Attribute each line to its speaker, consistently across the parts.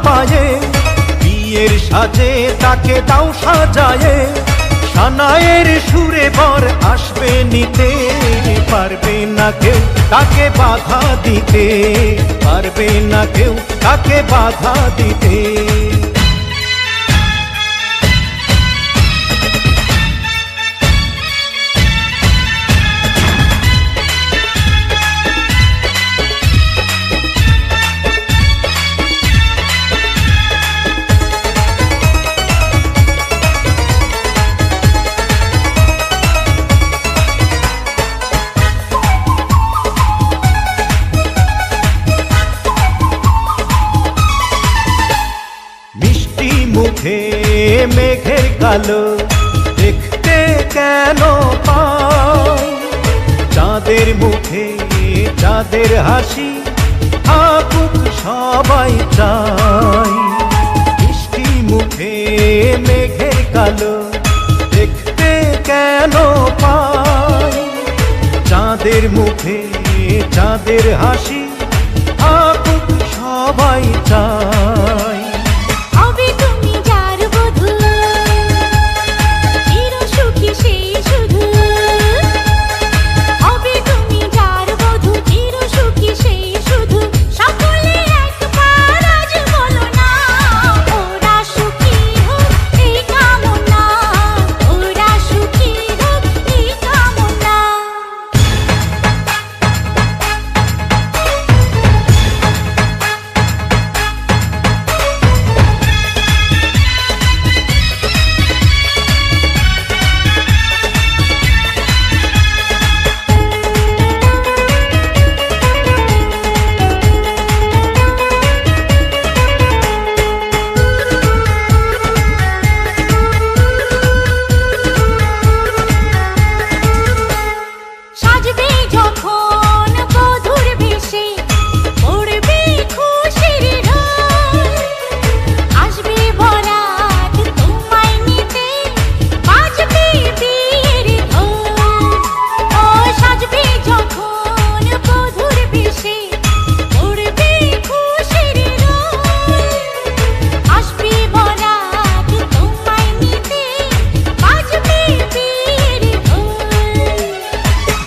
Speaker 1: পায়ে, বিয়ের সাজে তাকে দাও সাজায়ে, সানায়ের সুরে বর আসবে নিতে, পারবে না কেউ তাকে বাধা দিতে, পারবে না কেউ তাকে বাধা দিতে। মুখে মেঘের কালো দেখতে কেন পাই, চাঁদের মুখে চাঁদের হাসি থাকুক সবাই চাই। মিষ্টি মুখে মেঘের কালো দেখতে কেন পাই, চাঁদের মুখে চাঁদের হাসি থাকুক সবাই চাই।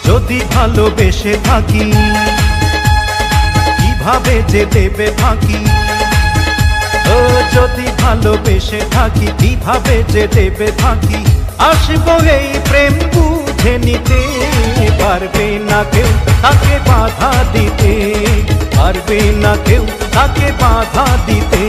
Speaker 1: যদি ভালোবেসে থাকি কিভাবে যে দেবে ফাঁকি, ও যদি ভালোবেসে থাকি কিভাবে যে দেবে ফাঁকি, আসবো এই প্রেম বুঝে নিতে, পারবে না কেউ তাকে বাধা দিতে, পারবে না কেউ তাকে বাধা দিতে।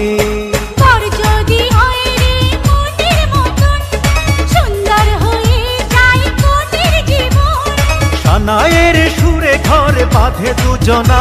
Speaker 1: সানায়ের সুরে ঘর বাঁধে দুজনা।